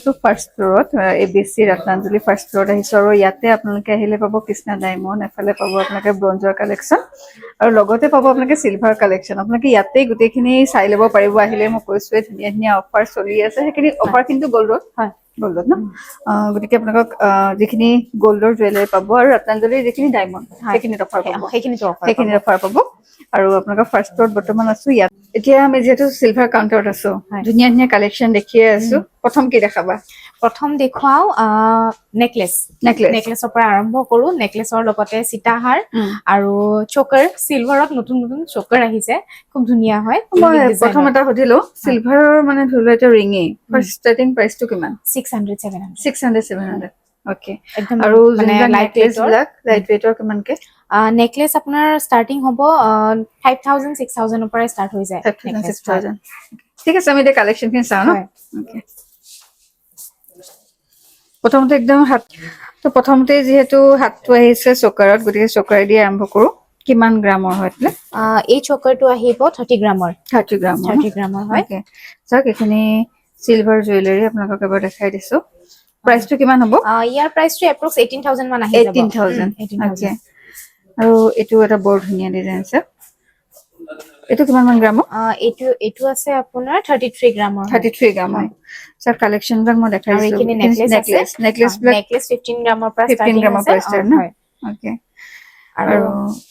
আছো ফাৰ্ষ্ট ফ্ল'ৰত ABC ৰত্নাঞ্জলি first ফ্ল'ৰত আহিছো আৰু ইয়াতে আপোনালোকে আহিলে পাব কৃষ্ণা ডায়মণ্ড এফালে পাব আপোনালোকে ব্ৰঞ্জৰ কালেকশ্যন আৰু লগতে পাব আপোনালোকে চিলভাৰ কালেকশ্যন আপোনালোকে ইয়াতে গোটেইখিনি চাই ল'ব পাৰিব আহিলে মই কৈছোৱে ধুনীয়া ধুনীয়া অফাৰ চলি আছে সেইখিনি অফাৰ কিন্তু গ'ল্ডত হয় গ'ল্ডত ন গতিকে আপোনালোকক যিখিনি গ'ল্ডৰ জুৱেলাৰী পাব আৰু ৰত্নাঞ্জলিৰ যিখিনি ডায়মণ্ড সেইখিনিত অফাৰ পাব সেইখিনিত অফাৰ পাব আৰু আপোনালোকৰ ফাৰ্ষ্ট ফ্ল'ৰত বৰ্তমান আছো ইয়াত এতিয়া আমি যিহেতু চিলভাৰ কাউণ্টাৰত আছো ধুনীয়া ধুনীয়া কালেকশ্যন দেখিয়ে আছো প্ৰথম কি দেখাবা প্ৰথম দেখুৱাও নেকলেছৰ পৰা আৰম্ভ কৰো নেকলেছৰ লগতে সীতাহাৰ আৰু চকাৰ চিলভাৰত নতুন নতুন চকাৰ আহিছে খুব ধুনীয়া হয় মই প্ৰথম এটা সুধিলো চিলভাৰৰ মানে ধৰি লোৱা এটা ৰিঙে ফাৰ্ষ্ট ষ্টাৰ্টিং প্ৰাইচটো কিমান 600 ওকে আৰু মানে লাইট ৱেটৰ কিমানকে নেকলেছ আপোনাৰ ষ্টাৰ্টিং হ'ব 5000 6000 ৰ পৰা ষ্টাৰ্ট হৈ যায় 6000 ঠিক আছে আমি এতিয়া কালেকশ্যনখিনি চাওঁ ন ওকে প্ৰথমতে একদম হাত তো প্ৰথমতে যেহেতু হাতটো আহিছে চকাৰত গতিকে চকাৰে দি আৰম্ভ কৰো কিমান গ্ৰামৰ হয় એટલે এই চকাৰটো আহিব 30 গ্ৰামৰ 30 গ্ৰামৰ হয় ওকে চাওক এখিনি সিলভাৰ জুৱেলাৰী আপোনালোকক এবাৰ দেখাই দিছো প্ৰাইচটো কিমান হ'ব ইয়াৰ প্ৰাইচটো এপ্ৰক্স 18000 মান আহি যাব 18000 ওকে আৰু এটো এটা বৰ ধুনীয়া ডিজাইন আছে এটো কিমান মান গ্ৰামৰ এটো আছে আপোনাৰ 33 গ্ৰামৰ 33 গ্ৰামৰ স্যাৰ কালেকশন বিলাক মই দেখাইছো আৰু এখিনি নেকলেছ 15 গ্ৰামৰ পৰা ষ্টাৰ্টিং হয় ওকে আৰু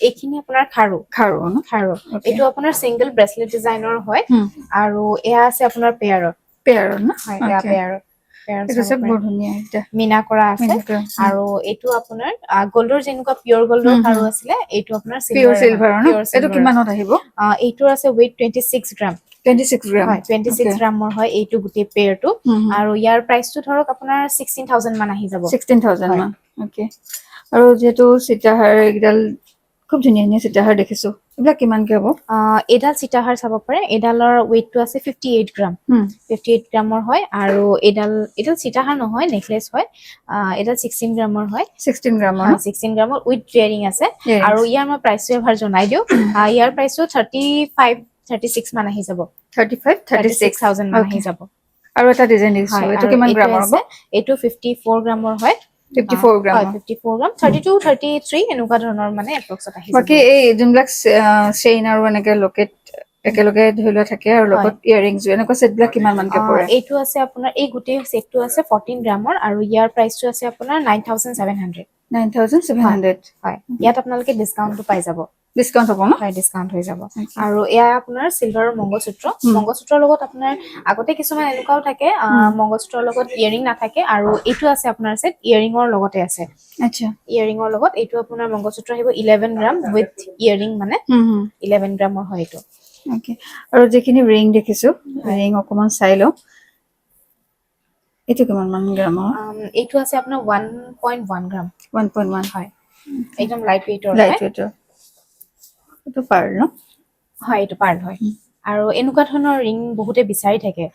এখিনি আপোনাৰ খাৰু এটো আপোনাৰ সিঙ্গেল ব্ৰেসলেট ডিজাইনৰ হয় আৰু এয়া আছে আপোনাৰ পেয়াৰৰ ন হয় এয়া পেয়াৰৰ এটা সব বৰ ধুনীয়া এটা মিনা কৰা আছে আৰু এটো আপোনাৰ গোল্ডৰ যেনেকুৱা পিওৰ গোল্ডৰ খাৰু আছিল এটো আপোনাৰ সিলভাৰ ন এটো কিমানত আহিব এইটো আছে weight 26 গ্ৰাম 26 গ্ৰাম হয় 26 গ্ৰামৰ হয় এইটো গুটি পেয়াৰটো আৰু ইয়াৰ প্ৰাইসটো ধৰক আপোনাৰ 16000 মান আহি যাব 16000 মান ওকে আৰু যেটো সীতাহাৰ একডাল খুব ধুনীয়া ধুনীয়া সীতাহাৰ দেখিছো এবিলাক কিমান কে হ'ব এডাল সীতাহাৰ চাব পাৰে এডালৰ weight আছে 58 গ্ৰাম 58 গ্ৰামৰ হয় আৰু এডাল সীতাহাৰ নহয় নেকলেছ হয় এডাল 16 গ্ৰামৰ হয় 16 গ্ৰামৰ 16 গ্ৰামৰ উইথ ইয়াৰিং আছে আৰু ইয়াৰ মই প্ৰাইসটো এবাৰ জনাই দিও ইয়াৰ প্ৰাইসটো 36 মান আহি যাব 36000 মান আহি যাব আৰু এটা ডিজাইন দিছো এটো কিমান গ্ৰামৰ হ'ব এটো 54 গ্ৰামৰ হয় 54 গ্ৰাম 54 গ্ৰাম 32 33 এনেকুৱা ধৰণৰ মানে এপ্ৰক্সত আহি যাব বাকি এই যোনবিলাক চেইন আৰু এনেকে লকেট একেলগে ধৰিলা থাকে আৰু লগত ইয়াৰিংছ এনেকুৱা সেটবিলাক কিমান মানকে পৰে এইটো আছে আপোনাৰ এই গুটি সেটটো আছে 14 গ্ৰামৰ আৰু ইয়াৰ প্ৰাইসটো আছে আপোনাৰ 9700 হয় ইয়াত আপোনালোকে ডিসকাউন্টটো পাই যাব ডিসকাউন্ট হ'ব ন হয় ডিসকাউন্ট হৈ যাব আৰু এয়া আপোনাৰ সিলভাৰৰ মংগলসূত্ৰৰ লগত আপোনাৰ আগতে কিছুমান এনেকুৱাও থাকে মংগলসূত্ৰৰ লগত ইয়াৰিং নাথাকে আৰু এইটো আছে আপোনাৰ সেট ইয়াৰিংৰ লগতে আছে আচ্ছা ইয়াৰিংৰ লগত এইটো আপোনাৰ মংগলসূত্ৰ আহিব 11 গ্ৰাম উইথ ইয়াৰিং মানে 11 গ্ৰামৰ হয় এইটো ওকে আৰু যিখিনি ৰিং দেখিছো ৰিং অকমান চাই লও এটো কিমান মান গ্ৰামৰ এইটো আছে আপোনাৰ 1.1 গ্ৰাম 1.1 হয় একদম লাইট ৱেটৰ এটো পাৰ্ল ন হয় এটো পাৰ্ল হয় আৰু এনেকুৱা ধৰণৰ ৰিং বহুতে বিচাৰি থাকে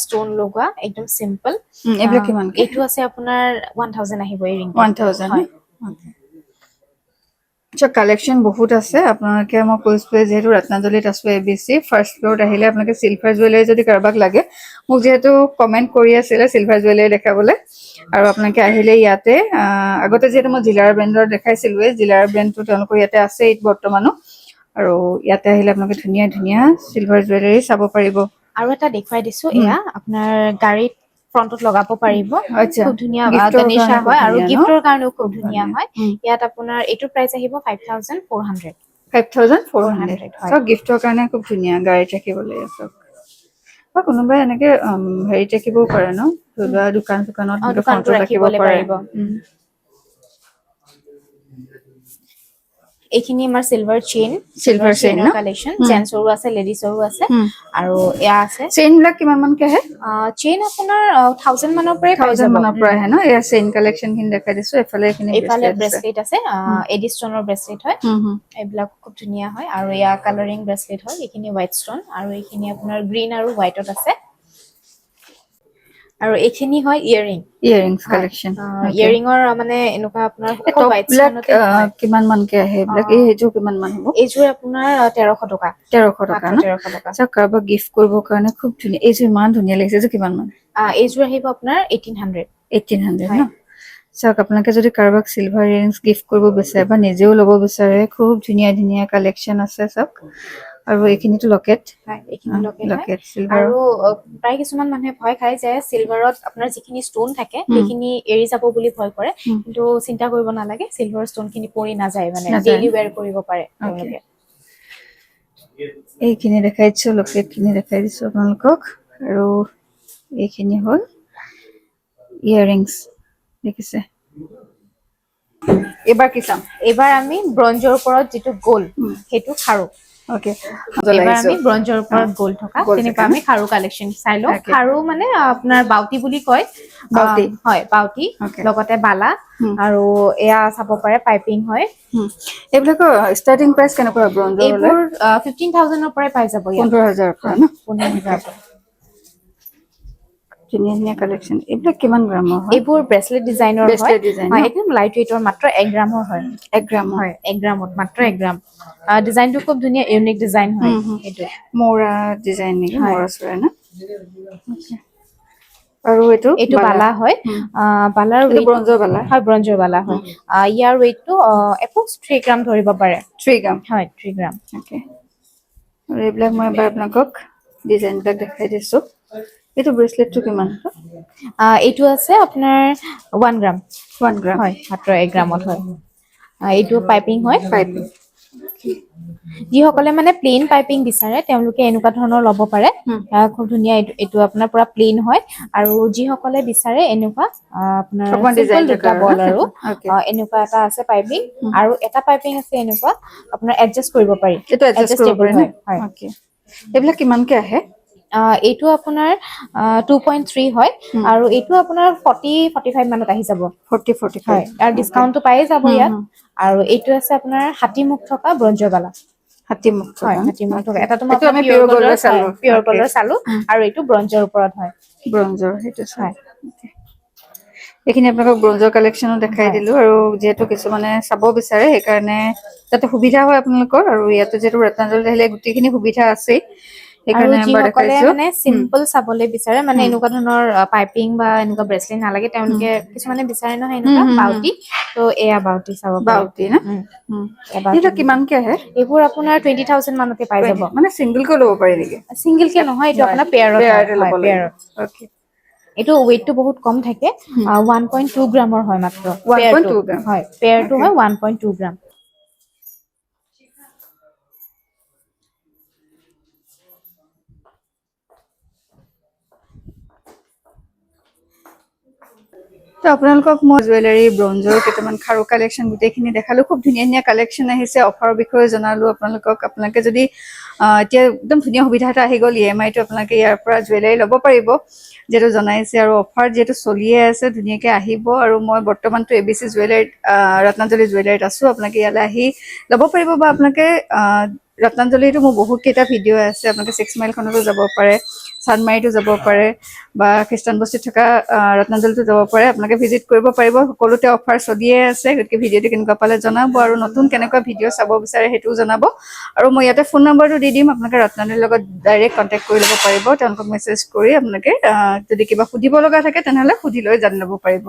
ষ্টোন লগোৱা একদম সিম্পল এবিলাক কিমান এইটো আছে আপোনাৰ 1000 আহিব এই ৰিং 1000 হয় ওকে আচ্ছা কালেকশন বহুত আছে আপোনালোকে মই কৈছো যেহেতু ৰত্নাঞ্জলিত আছো ABC ফাৰ্ষ্ট ফ্ল'ৰত আহিলে আপোনালোকে চিলভাৰ জুৱেলাৰী যদি কাৰোবাক লাগে মোক যেহেতু কমেন্ট কৰি আছিল চিলভাৰ জুৱেলাৰী দেখাবলে আৰু আপোনালোকে আহিলে ইয়াতে আগতে যেহেতু মই জিলাৰ ব্ৰেণ্ডৰ দেখাইছিলোৱে জিলাৰ ব্ৰেণ্ডটো তেওঁলোকৰ ইয়াতে আছে বৰ্তমানো আৰু ইয়াতে আহিলে আপোনালোকে ধুনীয়া ধুনীয়া চিলভাৰ জুৱেলাৰী চাব পাৰিব আৰু এটা দেখুৱাই দিছো এয়া আপোনাৰ গাড়ীত ফ্ৰন্টত লগাব পাৰিব খুব ধুনীয়া গণেশা হয় আৰু গিফটৰ কাৰণেও খুব ধুনীয়া হয় ইয়াত আপোনাৰ এইটো প্ৰাইস আহিব 5400 সব গিফটৰ কাৰণে খুব ধুনীয়া গাড়ীত ৰাখিবলৈ আছে বা কোনোবাই এনেকে হেৰি ৰাখিবও পাৰে ন ধৰা দোকানত ফ্ৰন্টত ৰাখিব পাৰিব এইখিনি আমাৰ সিলভাৰ চেইনৰ কালেকশন জেন্টছৰো আছে লেডিছৰো আছে আৰু এয়া আছে চেইন বিলাক কিমান মান কে আহে চেইন আপোনাৰ 1000 মানৰ পৰাই পাই 1000 মানৰ পৰা আহে ন এয়া চেইন কালেকশন খিনি দেখাই দিছো এফালে ব্ৰেসলেট আছে এডিষ্টনৰ ব্ৰেসলেট হয় এইবিলাক খুব ধুনীয়া হয় আৰু এয়া কালাৰিং ব্ৰেসলেট হয় এইখিনি হোৱাইট ষ্টন আৰু এইখিনি আপোনাৰ গ্ৰীন আৰু হোৱাইটত আছে আৰু এইখিনি হয় ইয়াৰিং ইয়াৰিংছ কালেকশ্যন ইয়াৰিঙৰ মানে এনেকুৱা আপোনাৰ টপবিলাক কিমান মানকে আহে এইবিলাক এইযোৰ কিমান মান হ'ব এইযোৰ আপোনাৰ 1300 টকা 1300 টকা ন 1300 টকা চাওক কাৰোবাক গিফ্ট কৰিবৰ কাৰণে খুব ধুনীয়া এইযোৰ ইমান ধুনীয়া লাগিছে যে কিমান মান এইযোৰ আহিব আপোনাৰ 1800 ন চাওক আপোনালোকে যদি কাৰোবাক চিলভাৰ ইয়াৰিংছ গিফ্ট কৰিব বিচাৰে বা নিজেও ল'ব বিচাৰে খুব ধুনীয়া ধুনীয়া কালেকশ্যন আছে চাওক আৰু এইখিনিটো লকেট এইখিনি লকেট চিলভাৰ আৰু প্ৰায় কিছুমান মানুহে ভয় খায় যে চিলভাৰত আপোনাৰ যিখিনি ষ্টোন থাকে সেইখিনি এৰি যাব বুলি ভয় কৰে কিন্তু চিন্তা কৰিব নালাগে চিলভাৰ ষ্টোনখিনি পৰি নাযায় মানে ডেইলি ওয়্যাৰ কৰিব পাৰে তেওঁলোকে এইখিনি দেখাই দিছো লকেটখিনি দেখাই দিছো আপোনালোকক আৰু এইখিনি হ'ল ইয়াৰিংছ দেখিছে এবাৰ কি চাম এবাৰ আমি ব্ৰঞ্জৰ ওপৰত যিটো গোল সেইটো খাৰু ওকে এবাৰ আমি ব্ৰঞ্জৰ ওপৰত গোল থকা তেনেকুৱা আমি খাৰু কালেকশ্যন চাই লওঁ খাৰু মানে আপোনাৰ বাউটি বুলি কয় বাউটি হয় বাউটি লগতে বালা আৰু এয়া চাব পাৰে পাইপিং হয় এইবিলাকৰ ষ্টাৰ্টিং প্ৰাইচ কেনেকুৱা ব্ৰঞ্জৰ এইবোৰ 15000 ৰ পৰাই পাই যাব ইয়াত 15000 ৰ পৰা ন 15000 ধুনীয়া ধুনীয়া কালেকশ্যন এইবিলাক কিমান গ্ৰামৰ হয় এইবোৰ ব্ৰেচলেট ডিজাইনৰ হয় একদম লাইট ৱেইটৰ মাত্ৰ 1 গ্ৰামৰ হয় 1 গ্ৰাম হয় 1 গ্ৰামত মাত্ৰ 1 গ্ৰাম ডিজাইনটো খুব ধুনীয়া ইউনিক ডিজাইন হয় এইটো মৌৰা ডিজাইন নেকি মৌৰা চৰা না আৰু এইটো বালা হয় বালাৰ ৱেইট ব্ৰঞ্জৰ বালা হয় ব্ৰঞ্জৰ বালা হয় ইয়াৰ ৱেইটটো এপ্ৰক্স 3 গ্ৰাম ধৰিব পাৰে 3 গ্ৰাম হয় 3 গ্ৰাম ওকে আৰু এইবিলাক মই এবাৰ আপোনালোকক ডিজাইনবিলাক দেখাই দিছো এইটো ব্ৰেচলেটটো কিমান এইটো আছে আপোনাৰ 1 গ্ৰাম 1 গ্ৰাম হয় মাত্ৰ 1 গ্ৰামত হয় এইটো পাইপিং হয় পাইপিং যিসকলে মানে প্লেন পাইপিং বিচাৰে তেওঁলোকে এনেকুৱা ধৰণৰ ল'ব পাৰে খুব ধুনীয়া এইটো আপোনাৰ পুৰা প্লেন হয় আৰু যিসকলে বিচাৰে এনেকুৱা আপোনাৰ চিম্পল দুটা বল আৰু এনেকুৱা এটা আছে পাইপিং আৰু এটা পাইপিং আছে এনেকুৱা আপোনাৰ এডজাষ্ট কৰিব পাৰি এইটো এডজাষ্ট কৰিব পাৰি হয় ওকে এইবিলাক কিমানকে আহে এইটো আপোনাৰ 2.3 হয় আৰু এইটো আপোনাৰ 40-45 মানত আহি যাব 40-45 হয় আৰু ডিসকাউন্টটো পাই যাব ইয়াত আৰু এইটো আছে আপোনাৰ হাতী মুখ থকা ব্ৰঞ্জৰ বালা হাতী মুখ থকা এটা তোমাৰ আমি পিওৰ গল্ডৰ চালো আৰু এইটো ব্ৰঞ্জৰ ওপৰত হয় ব্ৰঞ্জৰ সেইটো হয় এইখিনি আপোনালোকক ব্ৰঞ্জৰ কালেকশ্যনো দেখাই দিলো আৰু যেহেতু কিছুমানে চাব বিচাৰে সেইকাৰণে যাতে সুবিধা হয় আপোনালোকৰ আৰু ইয়াতে যেহেতু ৰত্নাঞ্জলি আহিলে গোটেইখিনি সুবিধা আছে আৰু যিসকলে মানে সিম্পল চাবলৈ বিচাৰে মানে এনেকুৱা ধৰণৰ পাইপিং বা এনেকুৱা ব্ৰেচলেট নালাগে তেওঁলোকে কিছুমানে বিচাৰে নহয় এনেকুৱা বাউটি তো এয়া বাউটি চাব বাউটি না এটা কিমানকে আহে এইবোৰ আপোনাৰ 20000 মানতে পাই যাব মানে সিঙ্গেল কৈ ল'ব পাৰি নেকি সিঙ্গেল কে নহয় এইটো আপোনাৰ পেয়াৰত ল'ব লাগিব ওকে এইটো ওয়েটটো বহুত কম থাকে 1.2 গ্ৰামৰ হয় মাত্ৰ 1.2 গ্ৰাম হয় পেয়াৰটো হয় 1.2 গ্ৰাম তো আপোনালোকক মই জুৱেলাৰী ব্ৰঞ্জৰ কেইটামান খাৰু কালেকশ্যন গোটেইখিনি দেখালো খুব ধুনীয়া ধুনীয়া কালেকশ্যন আহিছে অফাৰৰ বিষয়ে জনালো আপোনালোকে যদি এতিয়া একদম ধুনীয়া সুবিধা এটা আহি গ'ল EMI-টো আপোনালোকে ইয়াৰ পৰা জুৱেলাৰী ল'ব পাৰিব যেটো জনাইছে আৰু অফাৰ যেটো চলিয়ে আছে ধুনীয়াকৈ আহিব আৰু মই বৰ্তমানটো ABC জুৱেলাৰীত ৰত্নাঞ্জলি জুৱেলাৰীত আছো আপোনালোকে ইয়ালৈ আহি ল'ব পাৰিব বা আপোনালোকে ৰত্নাঞ্জলিটো মোৰ বহুত কেইটা ভিডিঅ' আছে আপোনালোকে 6 মাইলখনতো যাব পাৰে চানমাৰীটো যাব পাৰে বা খ্ৰীষ্টান বস্তিত থকা ৰত্নাঞ্জলিটো যাব পাৰে আপোনালোকে ভিজিট কৰিব পাৰিব সকলোতে অফাৰ চলিয়ে আছে গতিকে ভিডিঅ'টো কেনেকুৱা পালে জনাব আৰু নতুন কেনেকুৱা ভিডিঅ' চাব বিচাৰে সেইটোও জনাব আৰু মই ইয়াতে ফোন নম্বৰটো দি দিম আপোনালোকে ৰত্নাঞ্জলিৰ লগত ডাইৰেক্ট কণ্টেক্ট কৰি ল'ব পাৰিব তেওঁলোকক মেছেজ কৰি আপোনালোকে যদি কিবা সুধিব লগা থাকে তেনেহ'লে সুধি লৈ জানি ল'ব পাৰিব